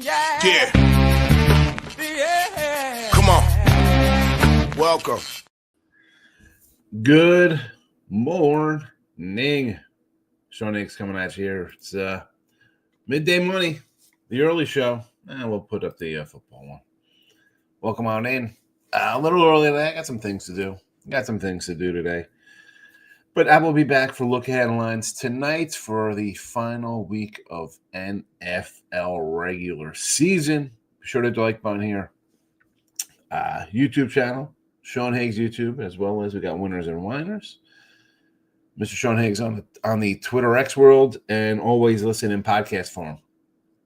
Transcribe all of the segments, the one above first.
Yeah. Come on. Welcome. Good morning. Sean Higgs coming at you here. It's midday money, the early show. We'll put up the football one. Welcome on in. A little early today. I got some things to do. Today. But I will be back for look ahead lines tonight for the final week of NFL regular season. Be sure to like button here. YouTube channel, Sean Higgs YouTube, as well as we got Whiners and Whiners. Mr. Sean Higgs on the Twitter X world, and always listen in podcast form.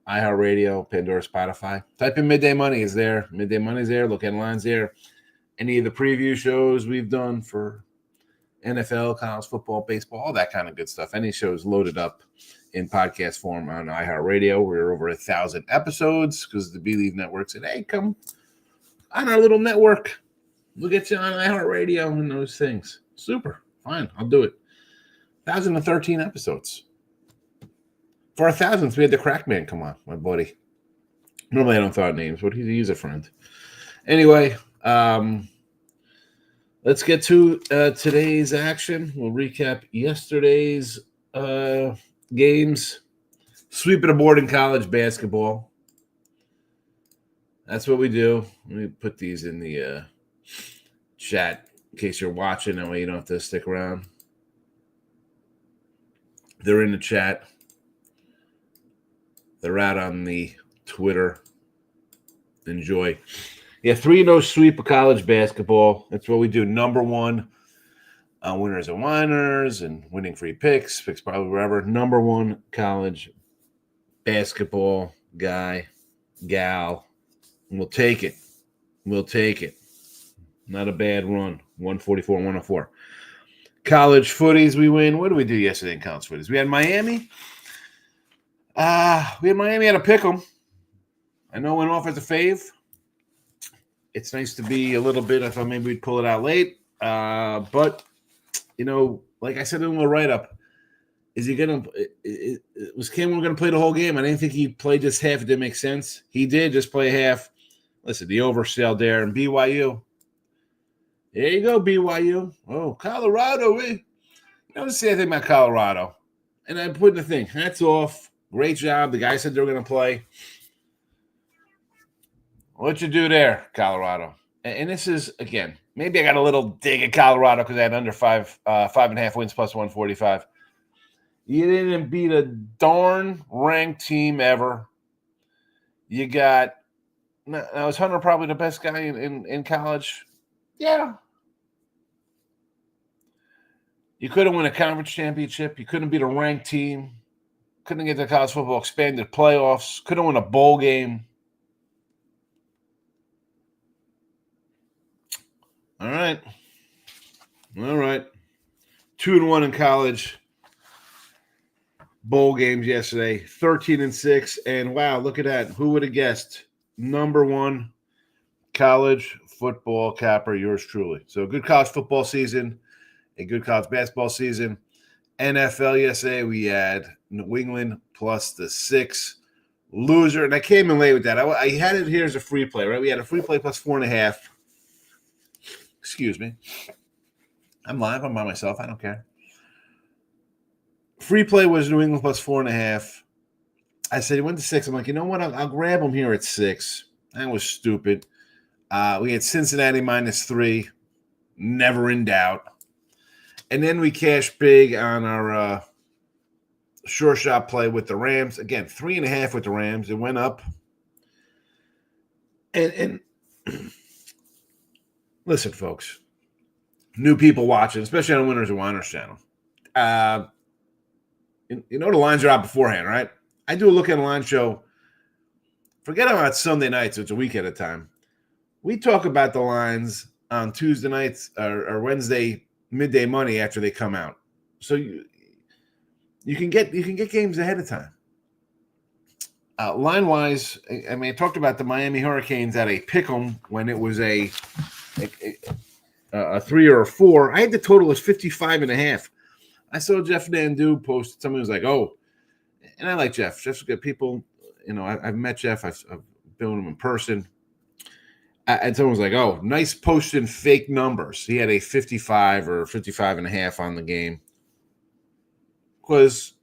iHeartRadio, Pandora, Spotify. Type in Midday Money is there. Midday Money is there. Look at lines there. Any of the preview shows we've done for NFL, college football, baseball, all that kind of good stuff. Any shows loaded up in podcast form on iHeartRadio. We're over 1,000 episodes because the Believe Network said, hey, come on our little network. We'll get you on iHeartRadio and those things. Super. Fine. I'll do it. 1,013 episodes. For our 1,000th, we had the Crackman come on, my buddy. Normally I don't throw out names, but he's a friend. Anyway, let's get to today's action. We'll recap yesterday's games. Sweeping the board in college basketball. That's what we do. Let me put these in the chat in case you're watching. That way you don't have to stick around. They're in the chat. They're out on the Twitter. Enjoy. Yeah, 3-0 sweep of college basketball. That's what we do. Number one on Winners and Whiners and winning free picks probably wherever. Number one college basketball guy, gal. And we'll take it. Not a bad run. 144, 104. College footies we win. What did we do yesterday in college footies? We had Miami. We had Miami at a pick 'em. I know it went off as a fave. It's nice to be a little bit. I thought maybe we'd pull it out late. But, like I said in the write-up, was Cameron going to play the whole game? I didn't think he played just half. It didn't make sense. He did just play half. Listen, the oversell there. And BYU. There you go, BYU. Oh, Colorado. The same thing about Colorado. And I put in the thing, hats off. Great job. The guy said they were going to play. What you do there, Colorado? And this is, again, maybe I got a little dig at Colorado because I had under 5.5 wins plus 145. You didn't beat a darn ranked team ever. You got, now is Hunter probably the best guy in college? Yeah. You couldn't win a conference championship. You couldn't beat a ranked team. Couldn't get the college football expanded playoffs. Couldn't win a bowl game. All right. 2-1 in college. Bowl games yesterday. 13-6. And wow, look at that. Who would have guessed? Number one college football capper, yours truly. So good college football season. A good college basketball season. NFL yesterday, we had New England plus the 6 loser. And I came in late with that. I had it here as a free play, right? We had a free play plus 4.5. Excuse me. I'm live. I'm by myself. I don't care. Free play was New England plus 4.5. I said he went to 6. I'm like, you know what? I'll grab him here at 6. That was stupid. We had Cincinnati minus 3. Never in doubt. And then we cashed big on our sure shot play with the Rams. Again, 3.5 with the Rams. It went up. And listen, folks, new people watching, especially on the Winners and Whiners channel. The lines are out beforehand, right? I do a look at a line show. Forget about Sunday nights. So it's a week at a time. We talk about the lines on Tuesday nights or Wednesday midday money after they come out. So you can get games ahead of time. Line wise, I talked about the Miami Hurricanes at a pick 'em when it was a 3 or a 4. I had the total as 55.5. I saw Jeff Nandu post. Somebody was like, "Oh," and I like Jeff. Jeff's good people. I've met Jeff. I've been with him in person. And someone was like, oh, nice posting fake numbers. He had a 55 or 55 and a half on the game. Because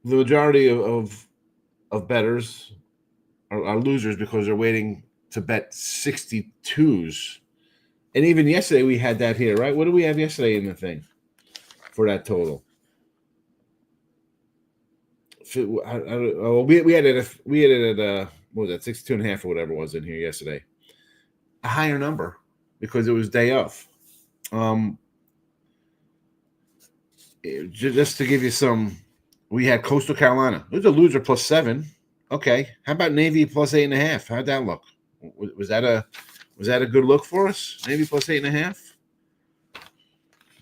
the majority of bettors are losers because they're waiting to bet 62s. And even yesterday we had that here, right? What did we have yesterday in the thing for that total? We had it at what was that, 62 and a half or whatever it was in here yesterday. A higher number because it was day of. Just to give you some, we had Coastal Carolina. It was a loser +7. Okay, how about Navy +8.5? How'd that look? Was that a good look for us? Navy +8.5.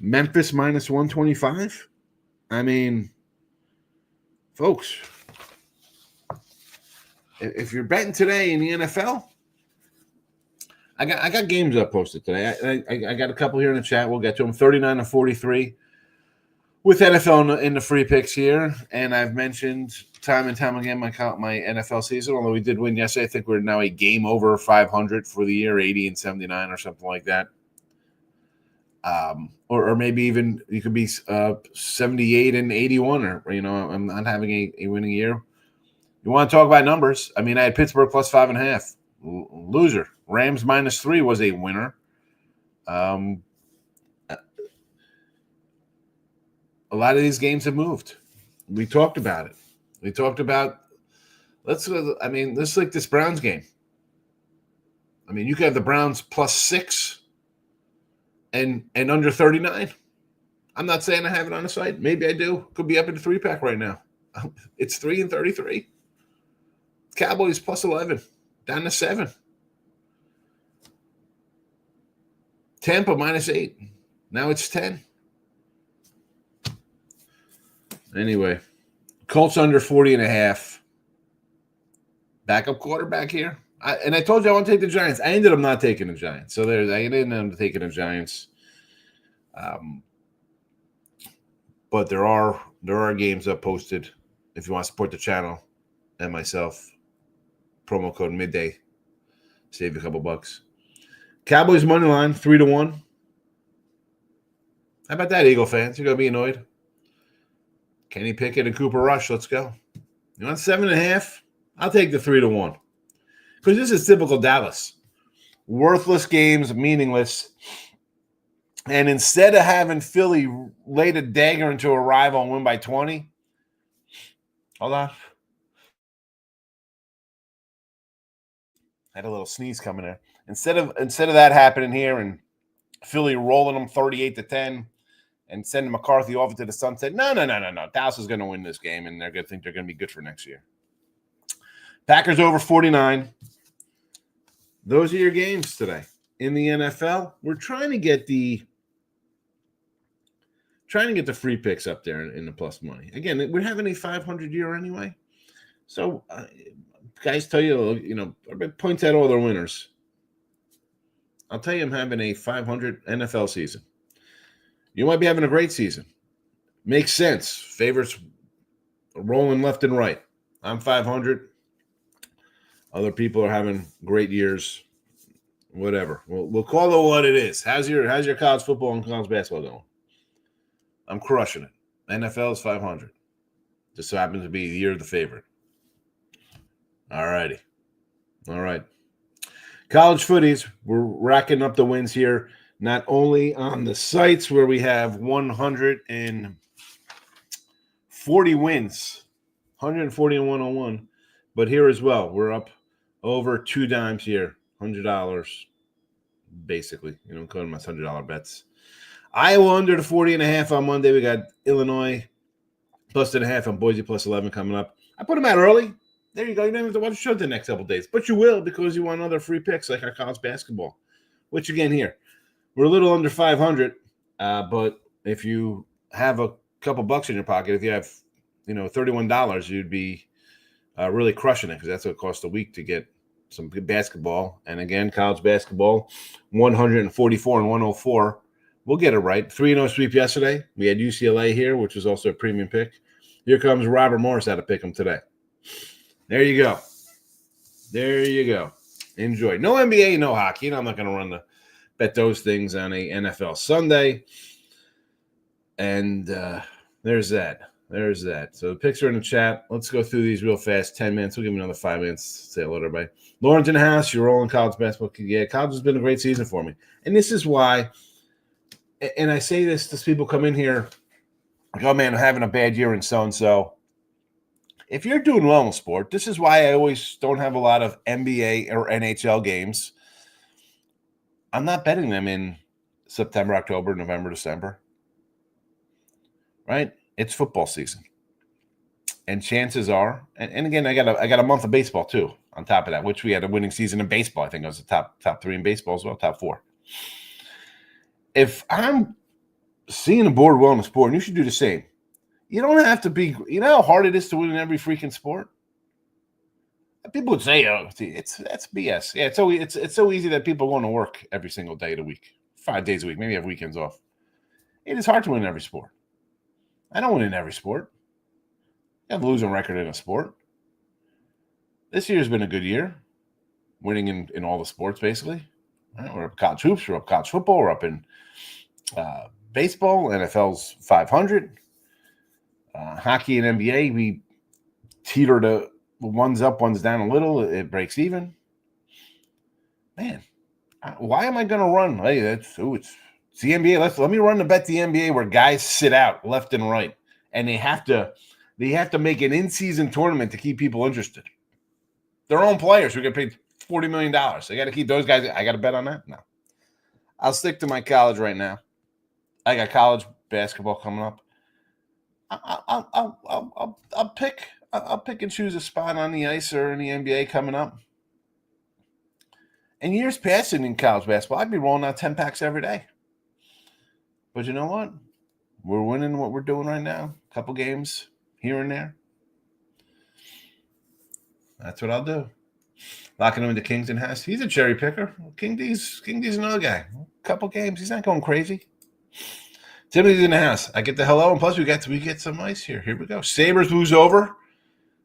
Memphis -125. I mean, folks, if you're betting today in the NFL. I got games up posted today. I got a couple here in the chat. We'll get to them. 39-43 with NFL in the free picks here. And I've mentioned time and time again my NFL season. Although we did win yesterday, I think we're now a game over 500 for the year, 80-79 or something like that. Or maybe even you could be 78-81, or I'm not having a winning year. You want to talk about numbers? I mean, I had Pittsburgh +5.5. Loser. Rams -3 was a winner. A lot of these games have moved. We talked about it. We talked about let's like this Browns game. I mean, you could have the Browns +6 and under 39. I'm not saying I have it on the site. Maybe I do. Could be up in the 3-pack right now. It's 3-33. Cowboys +11, down to 7. Tampa -8. Now it's 10. Anyway, Colts under 40.5. Backup quarterback here. I told you I want to take the Giants. I ended up not taking the Giants. So I didn't end up taking the Giants. But there are games up posted if you want to support the channel and myself. Promo code midday. Save you a couple bucks. Cowboys money line 3-1. How about that, Eagle fans? You're gonna be annoyed. Kenny Pickett and Cooper Rush. Let's go. You want 7.5? I'll take the 3-1 because this is typical Dallas. Worthless games, meaningless. And instead of having Philly laid a dagger into a rival and win by 20, hold on. Had a little sneeze coming there. Instead of that happening here and Philly rolling them 38-10 and sending McCarthy off into the sunset, no. Dallas is going to win this game, and they're going to think they're going to be good for next year. Packers over 49. Those are your games today in the NFL. We're trying to get the free picks up there in the plus money. Again, we're having a 500 year anyway, so guys tell you, points out all their winners. I'll tell you, I'm having a 500 NFL season. You might be having a great season. Makes sense. Favorites rolling left and right. I'm 500. Other people are having great years. Whatever. We'll call it what it is. How's your college football and college basketball going? I'm crushing it. NFL is 500. Just so happens to be the year of the favorite. All righty. All right. College footies, we're racking up the wins here, not only on the sites where we have 140 wins, 140 and 101, but here as well. We're up over 2 dimes here, $100, basically. Including my $100 bets. Iowa under the 40.5 on Monday. We got Illinois +1.5 on Boise +11 coming up. I put them out early. There you go. You don't have to watch the show the next couple days, but you will because you want other free picks like our college basketball, which again here, we're a little under 500, but if you have a couple bucks in your pocket, if you have, $31, you'd be really crushing it because that's what it costs a week to get some good basketball. And again, college basketball, 144 and 104. We'll get it right. 3-0 sweep yesterday. We had UCLA here, which was also a premium pick. Here comes Robert Morris out of pick 'em today. There you go. There you go. Enjoy. No NBA, no hockey. I'm not going to bet those things on a NFL Sunday. And there's that. There's that. So the picks are in the chat. Let's go through these real fast. 10 minutes. We'll give me another 5 minutes. Say hello to everybody. Lauren's in the house. You're rolling college basketball. Yeah, college has been a great season for me. And this is why, and I say this as people come in here, like, oh, man, I'm having a bad year and so-and-so. If you're doing well in sport, this is why I always don't have a lot of NBA or NHL games. I'm not betting them in September, October, November, December. Right? It's football season. And chances are, and again, I got a month of baseball too on top of that, which we had a winning season in baseball. I think I was the top 3 in baseball as well, top 4. If I'm seeing the board well in the sport, and you should do the same. You don't have to be, you know how hard it is to win in every freaking sport? People would say, oh, that's BS. Yeah, it's so easy that people want to work every single day of the week, 5 days a week, maybe have weekends off. It is hard to win in every sport. I don't win in every sport. I have a losing record in a sport. This year's been a good year, winning in all the sports, basically. Right, we're up college hoops, we're up college football, we're up in baseball, NFL's 500. Hockey and NBA, we teeter to one's up, one's down a little. It breaks even. Man, why am I going to run? Hey, it's the NBA. Let me run to bet the NBA where guys sit out left and right, and they have to make an in-season tournament to keep people interested. Their own players who get paid $40 million. They got to keep those guys. I got to bet on that? No. I'll stick to my college right now. I got college basketball coming up. I'll pick and choose a spot on the ice or in the NBA coming up. In years past in college basketball, I'd be rolling out 10 packs every day. But you know what? We're winning what we're doing right now. A couple games here and there. That's what I'll do. Locking him into Kingston House. He's a cherry picker. King D's another guy. A couple games. He's not going crazy. Timothy's in the house. I get the hello, and plus we get some ice here. Here we go. Sabres lose over.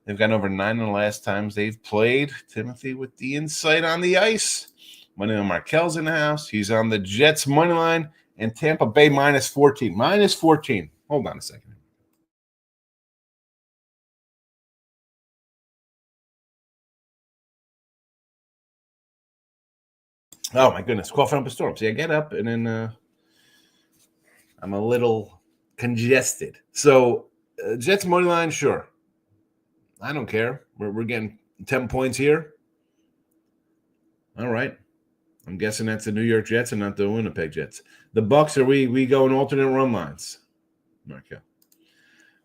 They've gotten over 9 in the last times they've played. Timothy with the insight on the ice. Money on Markel's in the house. He's on the Jets money line and Tampa Bay minus 14. Minus 14. Hold on a second. Oh my goodness! Coughing up a storm. See, I get up and then I'm a little congested. So Jets money line, sure. I don't care. We're getting 10 points here. All right. I'm guessing that's the New York Jets and not the Winnipeg Jets. The Bucks, are we go in alternate run lines? Okay.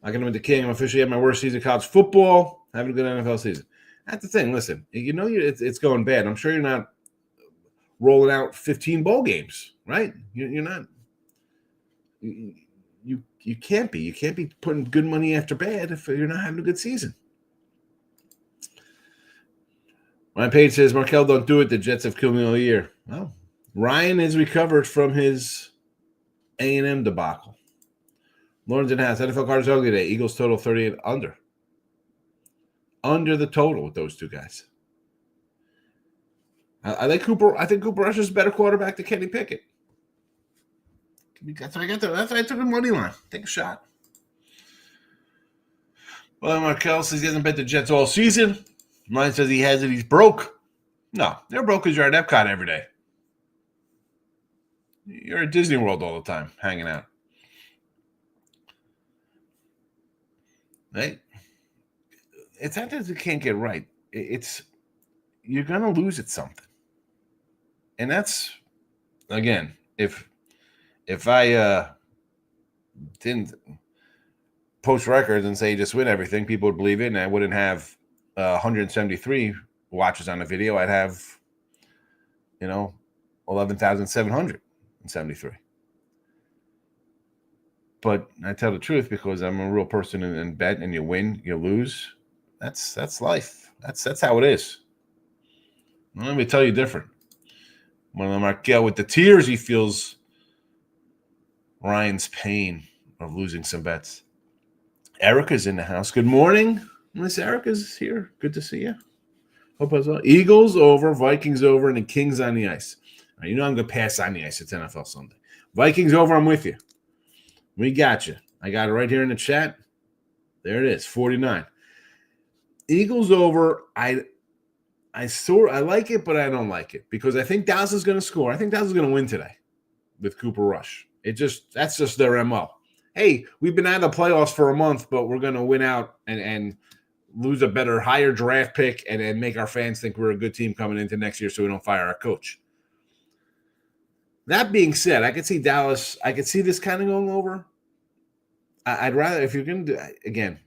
I can win the King. I'm officially at my worst season of college football. Having a good NFL season. That's the thing. Listen, you know it's going bad. I'm sure you're not rolling out 15 bowl games, right? You're not. You can't be. You can't be putting good money after bad if you're not having a good season. Ryan Page says, Markel, don't do it. The Jets have killed me all year. Well, Ryan has recovered from his A&M debacle. Lauren's in house. NFL cards ugly today. Eagles total 38 under. Under the total with those two guys. I think Cooper Rush is a better quarterback than Kenny Pickett. That's why I took a money line. Take a shot. Well, Markel says he hasn't bet the Jets all season. Ryan says he has it. He's broke. No, they're broke because you're at Epcot every day. You're at Disney World all the time, hanging out. Right? It's not that you can't get right. It's you're going to lose at something. And that's, again, if I didn't post records and say just win everything, people would believe it, and I wouldn't have 173 watches on the video. I'd have, 11,773. But I tell the truth because I'm a real person and bet, and you win, you lose. That's life. That's how it is. Let me tell you different. When Markel with the tears, he feels Ryan's pain of losing some bets. Erica's in the house. Good morning. Miss Erica's here. Good to see you. Hope as well. Eagles over, Vikings over, and the Kings on the ice. Now, you know I'm going to pass on the ice. It's NFL Sunday. Vikings over, I'm with you. We got you. I got it right here in the chat. There it is, 49. Eagles over, I like it, but I don't like it because I think Dallas is going to score. I think Dallas is going to win today with Cooper Rush. That's just their MO. Hey, we've been out of the playoffs for a month, but we're going to win out and lose a better, higher draft pick and make our fans think we're a good team coming into next year so we don't fire our coach. That being said, I could see Dallas. I could see this kind of going over. I'd rather, if you're going to do, again,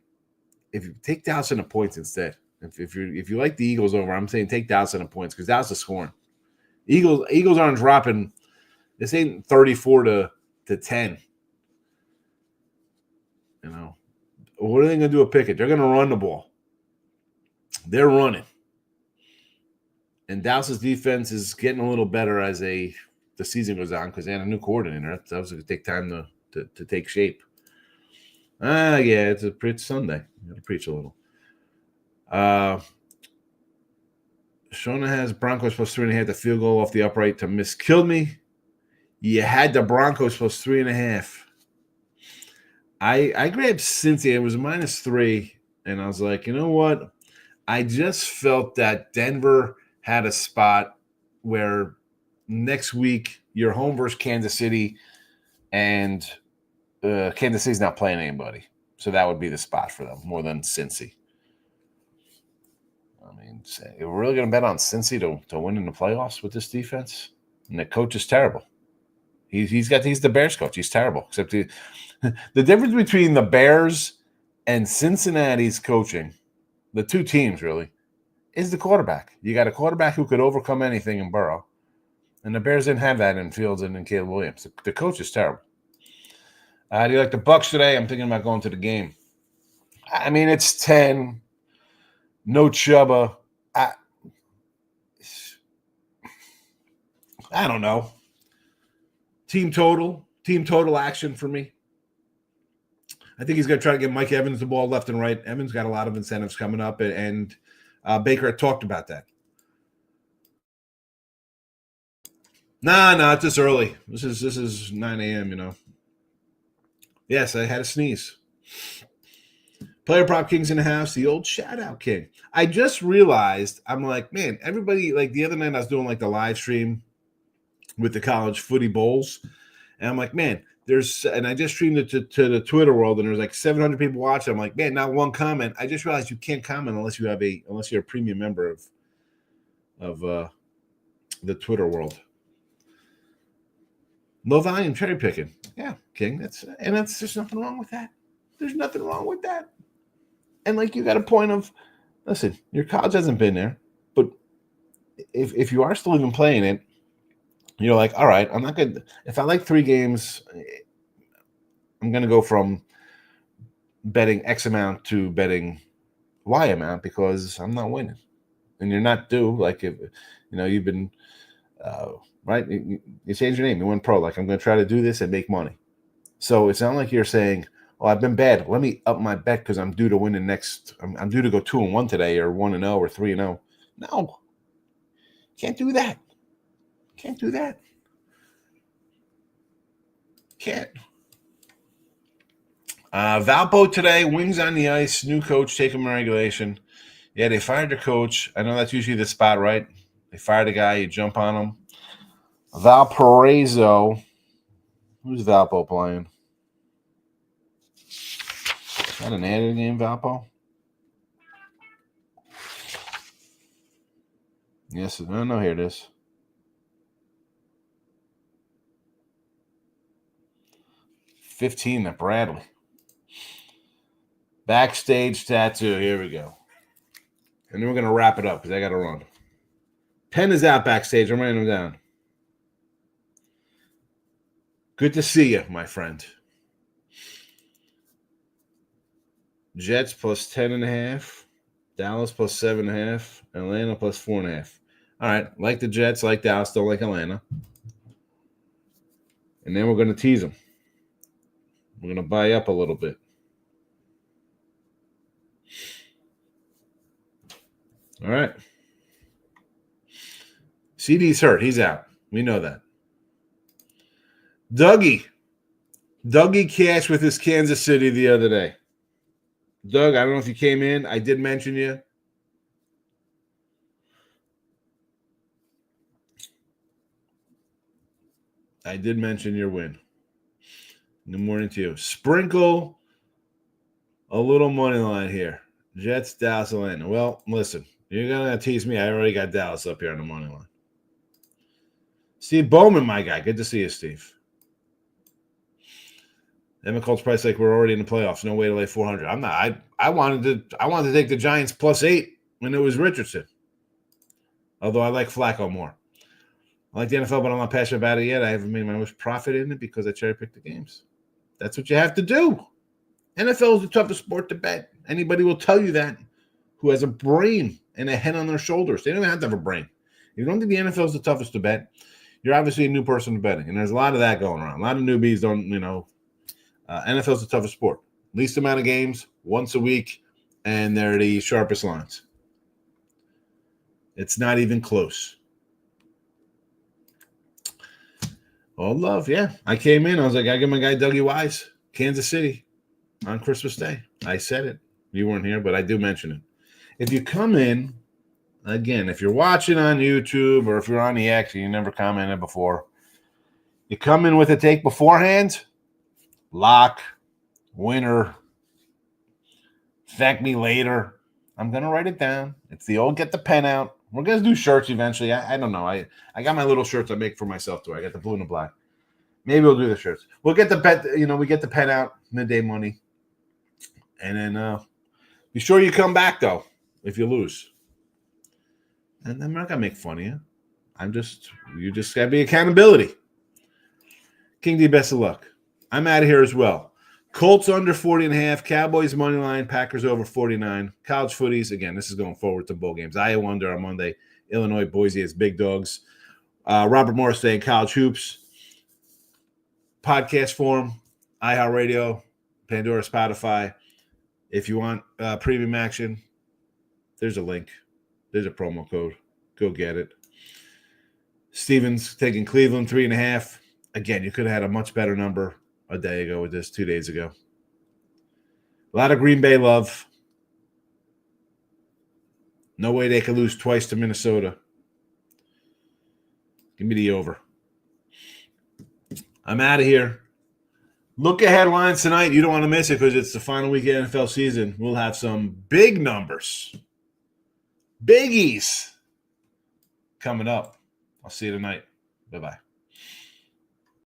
if you take Dallas in the points instead. If you like the Eagles over, I'm saying take Dallas in the points because Dallas is scoring. Eagles aren't dropping. This ain't 34 to 10. You know, what are they going to do at Pickett? They're going to run the ball. They're running. And Dallas's defense is getting a little better as the season goes on because they had a new coordinator. That was going to take time to take shape. Yeah, it's Sunday. You got to preach a little. Shona has Broncos plus 3.5. The field goal off the upright to miss killed me. You had the Broncos plus 3.5. I grabbed Cincy. It was -3, and I was like, you know what? I just felt that Denver had a spot where next week you're home versus Kansas City, and Kansas City's not playing anybody. So that would be the spot for them more than Cincy. I mean, we're really going to bet on Cincy to win in the playoffs with this defense? And the coach is terrible. He's the Bears coach. He's terrible. Except the difference between the Bears and Cincinnati's coaching, the two teams really, is the quarterback. You got a quarterback who could overcome anything in Burrow. And the Bears didn't have that in Fields and in Caleb Williams. The coach is terrible. Do you like the Bucs today? I'm thinking about going to the game. I mean, it's 10. No Chuba. I don't know. Team total action for me. I think he's going to try to get Mike Evans the ball left and right. Evans got a lot of incentives coming up, and Baker had talked about that. Nah, it's this early. This is 9 a.m., you know. Yes, I had a sneeze. Player Prop King's in the house, the old shout-out king. I just realized, I'm like, man, everybody, like the other night I was doing like the live stream with the college footy bowls, and I'm like, man, and I just streamed it to the Twitter world, and there's like 700 people watching. I'm like, man, not one comment. I just realized you can't comment unless you're a premium member of the Twitter world. Low volume cherry picking. Yeah, King. There's nothing wrong with that. There's nothing wrong with that. And like you got a point of, listen, your college hasn't been there, but if you are still even playing it, you're like, all right, I'm not good. If I like 3 games, I'm going to go from betting X amount to betting Y amount because I'm not winning. And you're not due. Like, if you've been, right? You change your name. You went pro. Like, I'm going to try to do this and make money. So it's not like you're saying, oh, I've been bad. Let me up my bet because I'm due to win the next. I'm due to go 2-1 today, or 1-0, or 3-0. No, can't do that. Can't do that. Can't. Valpo today, wings on the ice, new coach, take him in regulation. Yeah, they fired the coach. I know that's usually the spot, right? They fired a guy, you jump on him. Valparaiso. Who's Valpo playing? Is that an added game, Valpo? Yes, no, here it is. $15 at Bradley. Backstage tattoo. Here we go. And then we're going to wrap it up because I got to run. Pen is out backstage. I'm writing them down. Good to see you, my friend. Jets plus 10.5. Dallas plus 7.5. Atlanta plus 4.5. All right. Like the Jets, like Dallas, don't like Atlanta. And then we're going to tease them. We're going to buy up a little bit. All right. CD's hurt. He's out. We know that. Dougie cashed with his Kansas City the other day. Doug, I don't know if you came in. I did mention you. I did mention your win. Good morning to you. Sprinkle a little money line here. Jets, Dallas, Atlanta. Well, listen, you're going to tease me. I already got Dallas up here on the money line. Steve Bowman, my guy. Good to see you, Steve. Emma Colts price like we're already in the playoffs. No way to lay 400. I'm not. I wanted to take the Giants +8 when it was Richardson. Although I like Flacco more. I like the NFL, but I'm not passionate about it yet. I haven't made my most profit in it because I cherry-picked the games. That's what you have to do. NFL is the toughest sport to bet. Anybody will tell you that who has a brain and a head on their shoulders. They don't even have to have a brain. If you don't think the NFL is the toughest to bet, you're obviously a new person to betting. And there's a lot of that going around. A lot of newbies don't, NFL is the toughest sport. Least amount of games, once a week, and they're the sharpest lines. It's not even close. All love, yeah. I came in. I was like, I get my guy Dougie Wise, Kansas City, on Christmas Day. I said it. You weren't here, but I do mention it. If you come in, again, if you're watching on YouTube or if you're on the X and you never commented before, you come in with a take beforehand, lock, winner, thank me later. I'm going to write it down. It's the old get the pen out. We're going to do shirts eventually. I don't know. I got my little shirts I make for myself, too. I got the blue and the black. Maybe we'll do the shirts. We'll get the bet. We get the pen out, midday money. And then be sure you come back, though, if you lose. And I'm not going to make fun of you. You just got to be accountability. King D, best of luck. I'm out of here as well. Colts under 40.5, Cowboys money line, Packers over 49. College footies, again, this is going forward to bowl games. Iowa under on Monday, Illinois, Boise as big dogs. Robert Morris saying college hoops. Podcast form, iHeartRadio, Pandora, Spotify. If you want premium action, there's a link. There's a promo code. Go get it. Stevens taking Cleveland 3.5. Again, you could have had a much better number a day ago with this, 2 days ago. A lot of Green Bay love. No way they could lose twice to Minnesota. Give me the over. I'm out of here. Look ahead lines tonight. You don't want to miss it because it's the final week of NFL season. We'll have some big numbers. Biggies coming up. I'll see you tonight. Bye-bye.